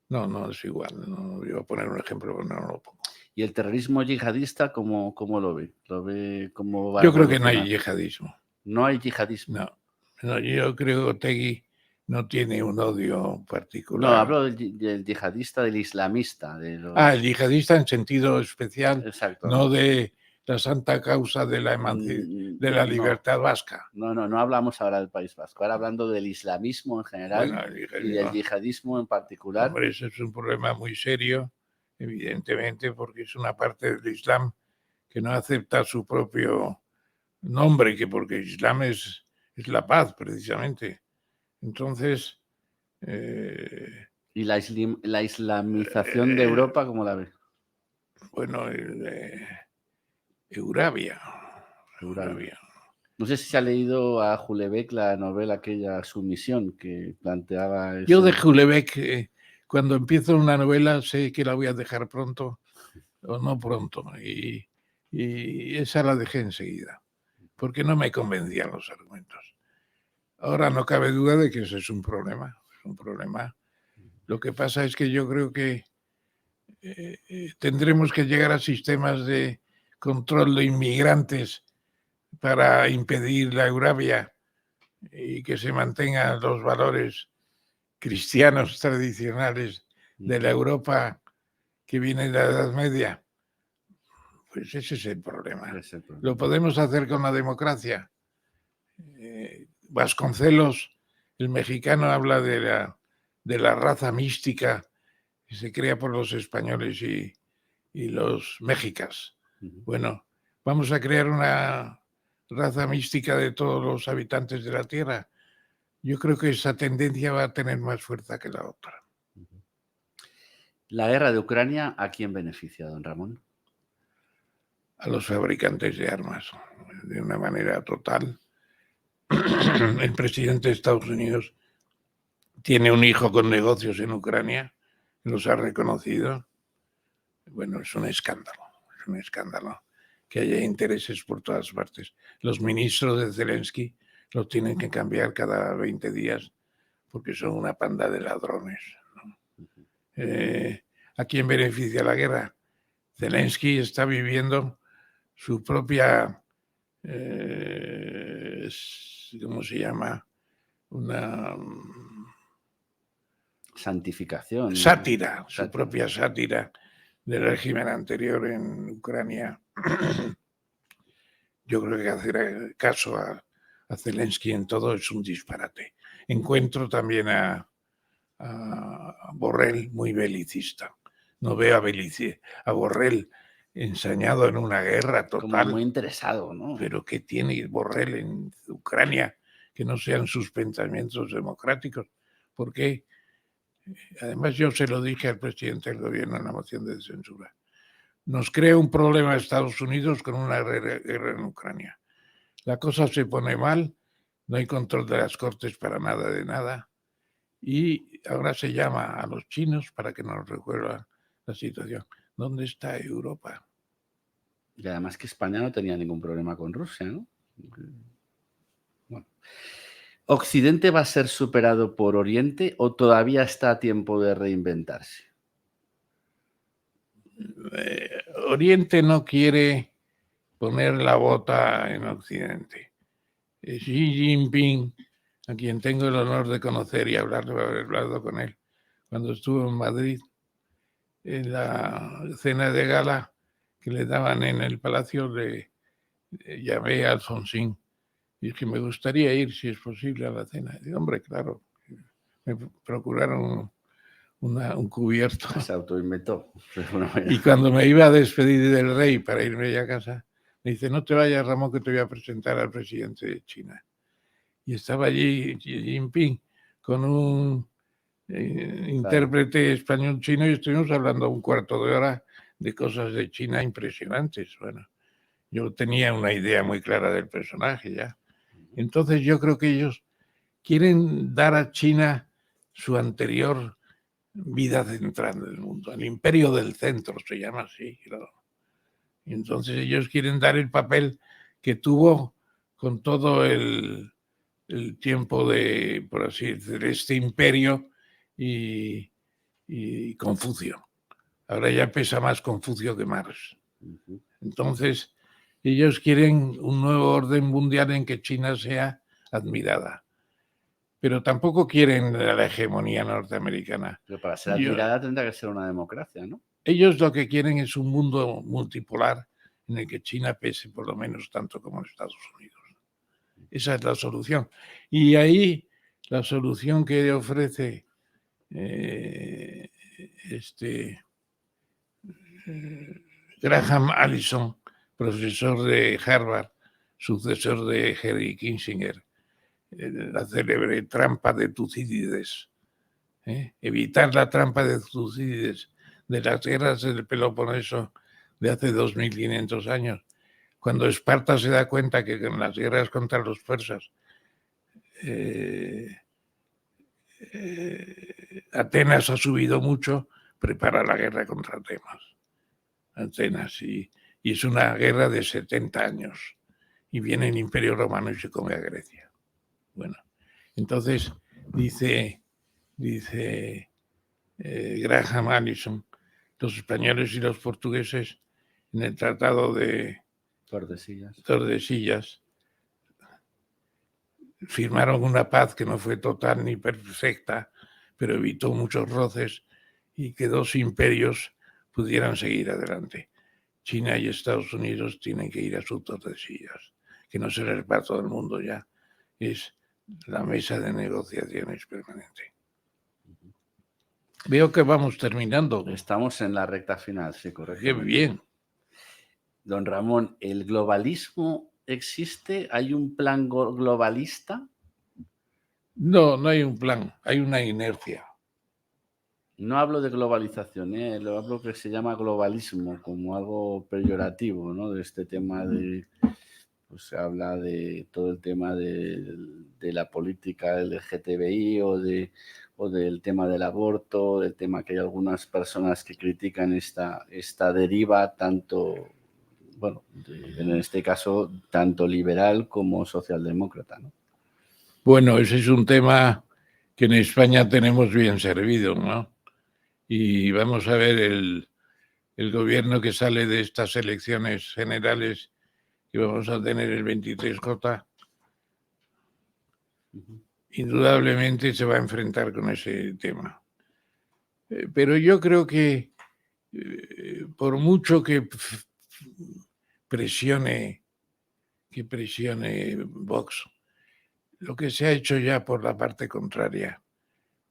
No es igual. No, iba a poner un ejemplo, pero no lo pongo. ¿Y el terrorismo yihadista cómo lo ve? ¿Lo ve cómo va a Yo creo que no evolucionar? hay yihadismo. ¿No hay yihadismo? No, yo creo que Otegi no tiene un odio particular. No, hablo del yihadista, del islamista. El yihadista en sentido especial. Exacto. No de la santa causa de la libertad vasca. No hablamos ahora del País Vasco, ahora hablando del islamismo en general y del yihadismo en particular. Hombre, eso es un problema muy serio, evidentemente, porque es una parte del Islam que no acepta su propio nombre, que porque Islam es la paz, precisamente. Entonces... ¿Y la islamización de Europa, cómo la ves? Bueno, Euravia. No sé si se ha leído a Houellebecq la novela aquella Sumisión que planteaba... Yo de Houellebecq, cuando empiezo una novela, sé que la voy a dejar pronto o no pronto. Y esa la dejé enseguida, porque no me convencían los argumentos. Ahora no cabe duda de que ese es un problema. Lo que pasa es que yo creo que tendremos que llegar a sistemas de control de inmigrantes para impedir la Euravia y que se mantengan los valores cristianos tradicionales de la Europa que viene de la Edad Media. Pues ese es el problema. Ese es el problema. ¿Lo podemos hacer con la democracia? Vasconcelos, el mexicano, habla de la raza mística que se crea por los españoles y los mexicas. Bueno, vamos a crear una raza mística de todos los habitantes de la Tierra. Yo creo que esa tendencia va a tener más fuerza que la otra. ¿La guerra de Ucrania a quién beneficia, don Ramón? A los fabricantes de armas, de una manera total. El presidente de Estados Unidos tiene un hijo con negocios en Ucrania, los ha reconocido. Bueno, es un escándalo que haya intereses por todas partes. Los ministros de Zelensky los tienen que cambiar cada 20 días porque son una panda de ladrones, ¿no? ¿A quién beneficia la guerra? Zelensky está viviendo su propia, ¿cómo se llama? Una santificación. Sátira, su propia sátira del régimen anterior en Ucrania. Yo creo que hacer caso a Zelensky en todo es un disparate. Encuentro también a Borrell muy belicista. No veo a Borrell ensañado en una guerra total. Como muy interesado, ¿no? Pero ¿qué tiene Borrell en Ucrania que no sean sus pensamientos democráticos? ¿Por qué? Además, yo se lo dije al presidente del gobierno en la moción de censura. Nos crea un problema a Estados Unidos con una guerra en Ucrania. La cosa se pone mal, no hay control de las cortes para nada de nada, y ahora se llama a los chinos para que nos resuelvan la situación. ¿Dónde está Europa? Y además que España no tenía ningún problema con Rusia, ¿no? Bueno. ¿Occidente va a ser superado por Oriente o todavía está a tiempo de reinventarse? Oriente no quiere poner la bota en Occidente. Xi Jinping, a quien tengo el honor de conocer y haber hablado con él cuando estuvo en Madrid, en la cena de gala que le daban en el palacio, llamé a Alfonsín y dije, me gustaría ir, si es posible, a la cena. Y, hombre, claro, me procuraron un cubierto. Se autoinventó. Y cuando me iba a despedir del rey para irme ya a casa, me dice, no te vayas, Ramón, que te voy a presentar al presidente de China. Y estaba allí Xi Jinping con un intérprete español-chino y estuvimos hablando un cuarto de hora de cosas de China impresionantes. Bueno, yo tenía una idea muy clara del personaje ya. Entonces yo creo que ellos quieren dar a China su anterior vida central del mundo, el imperio del centro se llama así, claro. Y entonces ellos quieren dar el papel que tuvo con todo el tiempo de, por así decir, este imperio y Confucio. Ahora ya pesa más Confucio que Marx. Entonces, ellos quieren un nuevo orden mundial en que China sea admirada. Pero tampoco quieren la hegemonía norteamericana. Pero para ser admirada tendrá que ser una democracia, ¿no? Ellos lo que quieren es un mundo multipolar en el que China pese por lo menos tanto como Estados Unidos. Esa es la solución. Y ahí la solución que ofrece Graham Allison, profesor de Harvard, sucesor de Henry Kissinger, la célebre trampa de Tucídides. Evitar la trampa de Tucídides de las guerras del Peloponeso de hace 2500 años, cuando Esparta se da cuenta que en las guerras contra los persas Atenas ha subido mucho, prepara la guerra contra Atenas, y es una guerra de 70 años, y viene el Imperio Romano y se come a Grecia. Bueno, entonces dice Graham Allison, los españoles y los portugueses en el Tratado de Tordesillas firmaron una paz que no fue total ni perfecta, pero evitó muchos roces y que dos imperios pudieran seguir adelante. China y Estados Unidos tienen que ir a sus tordesillas, que no se les va a todo el mundo ya. Es la mesa de negociaciones permanente. Veo que vamos terminando. Estamos en la recta final, sí, correcto. Qué bien. Don Ramón, ¿el globalismo existe? ¿Hay un plan globalista? No, no hay un plan, hay una inercia. No hablo de globalización, lo hablo que se llama globalismo, como algo peyorativo, ¿no? De este tema de, pues se habla de todo el tema de la política LGTBI o del tema del aborto, del tema que hay algunas personas que critican esta deriva tanto, bueno, en este caso, tanto liberal como socialdemócrata, ¿no? Bueno, ese es un tema que en España tenemos bien servido, ¿no? Y vamos a ver el gobierno que sale de estas elecciones generales que vamos a tener el 23J, indudablemente se va a enfrentar con ese tema. Pero yo creo que por mucho que presione Vox, lo que se ha hecho ya por la parte contraria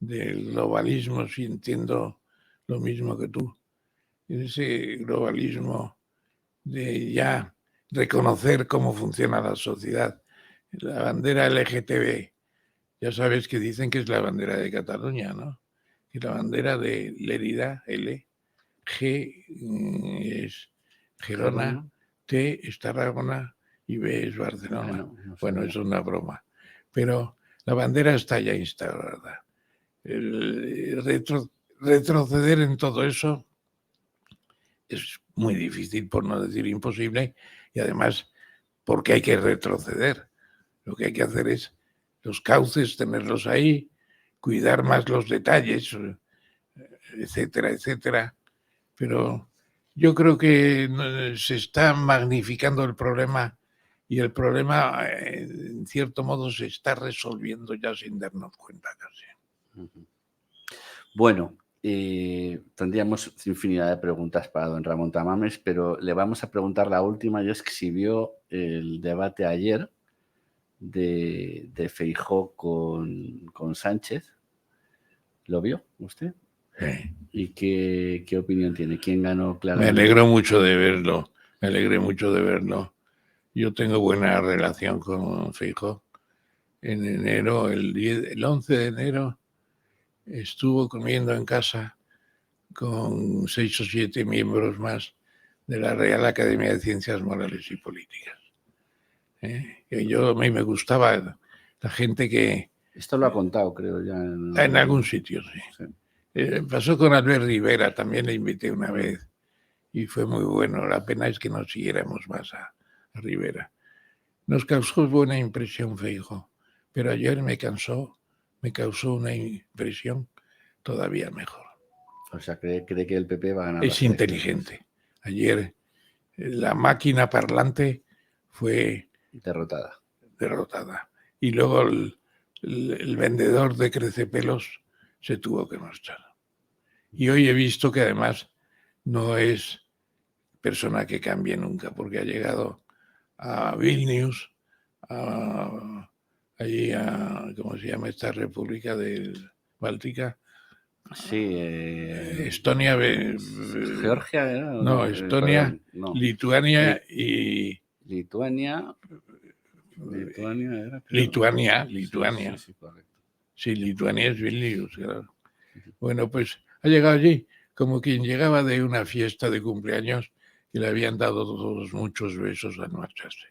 del globalismo, si entiendo lo mismo que tú, ese globalismo de ya reconocer cómo funciona la sociedad. La bandera LGTB, ya sabes que dicen que es la bandera de Cataluña, ¿no? Y la bandera de Lérida, L, G es Gerona, T es Tarragona y B es Barcelona. Bueno, es una broma. Pero la bandera está ya instaurada. Retroceder en todo eso es muy difícil, por no decir imposible, y además porque hay que retroceder. Lo que hay que hacer es los cauces, tenerlos ahí, cuidar más los detalles, etcétera, etcétera. Pero yo creo que se está magnificando el problema y el problema, en cierto modo, se está resolviendo ya sin darnos cuenta casi. Bueno, tendríamos infinidad de preguntas para don Ramón Tamames, pero le vamos a preguntar la última. Yo es que si vio el debate ayer de Feijóo con Sánchez. ¿Lo vio usted? Sí. ¿Y qué opinión tiene? ¿Quién ganó claramente? Me alegro mucho de verlo, me alegré mucho de verlo. Yo tengo buena relación con Feijóo. En enero, el 11 de enero, estuvo comiendo en casa con 6 o 7 miembros más de la Real Academia de Ciencias Morales y Políticas. A mí me gustaba la gente que... Esto lo ha contado, creo, ya. En algún sitio, sí. Pasó con Albert Rivera, también le invité una vez y fue muy bueno. La pena es que no siguiéramos más a Rivera. Nos causó buena impresión Feijóo, pero ayer me causó una impresión todavía mejor. O sea, cree que el PP va a ganar. Es inteligente. Ayer la máquina parlante fue derrotada. Y luego el vendedor de crecepelos se tuvo que marchar. Y hoy he visto que además no es persona que cambie nunca, porque ha llegado a Vilnius, allí ¿cómo se llama esta república báltica? Sí. Estonia. Georgia, no, Estonia, no. Lituania y... Lituania era. Lituania. Sí, correcto. Sí, Lituania es Vilnius, claro. Bueno, pues ha llegado allí como quien llegaba de una fiesta de cumpleaños y le habían dado todos muchos besos al marcharse.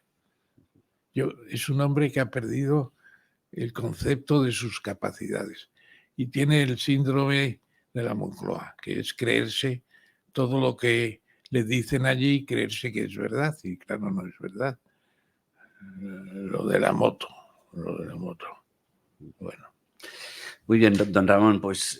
Es un hombre que ha perdido el concepto de sus capacidades y tiene el síndrome de la Moncloa, que es creerse todo lo que le dicen allí, creerse que es verdad, y claro, no es verdad. Lo de la moto. Bueno. Muy bien, don Ramón, pues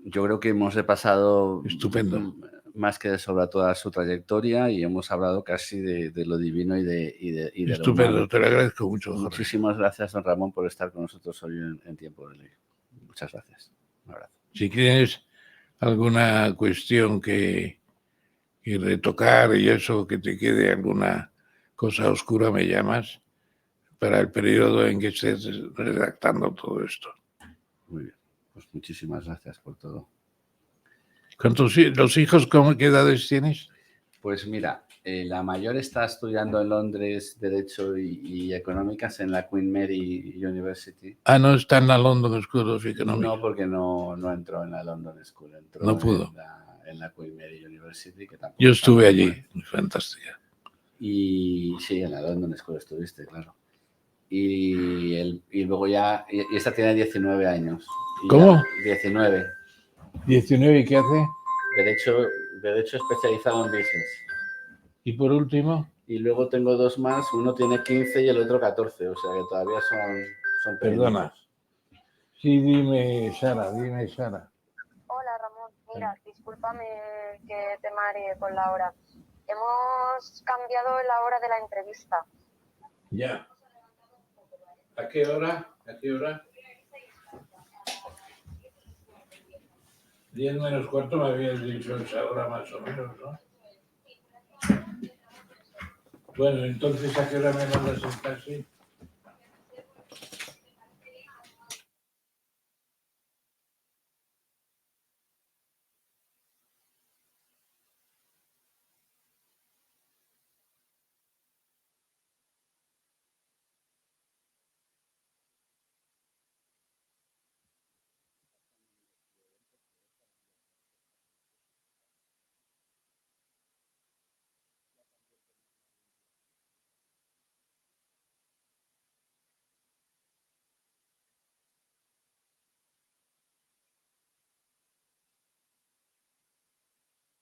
yo creo que hemos repasado estupendo más que de sobre toda su trayectoria y hemos hablado casi de lo divino y de estupendo, lo humano. Te lo agradezco mucho. Muchísimas gracias, don Ramón, por estar con nosotros hoy en Tiempo de Ley. Muchas gracias. Un abrazo. Si tienes alguna cuestión que y retocar y eso, que te quede alguna cosa oscura, me llamas, para el periodo en que estés redactando todo esto. Muy bien, pues muchísimas gracias por todo. ¿Los hijos qué edades tienes? Pues mira, la mayor está estudiando en Londres Derecho y Económicas en la Queen Mary University. Ah, no está en la London School of Economics. No, porque no entró en la London School, entró no pudo. en la Queen Mary University, que tampoco. Yo estuve allí, fantástica. Y sí, en la London School estuviste, claro. Y luego ya, y esta tiene 19 años. ¿Cómo? 19. ¿19 y qué hace? Derecho especializado en business. ¿Y por último? Y luego tengo dos más, uno tiene 15 y el otro 14, o sea que todavía son Perdona. Sí, dime, Sara. Hola, Ramón. Mira, discúlpame que te maree con la hora. Hemos cambiado la hora de la entrevista. Ya. ¿A qué hora? 10 menos cuarto me habías dicho esa hora más o menos, ¿no? Bueno, entonces, ¿a qué hora me mandas el taxi?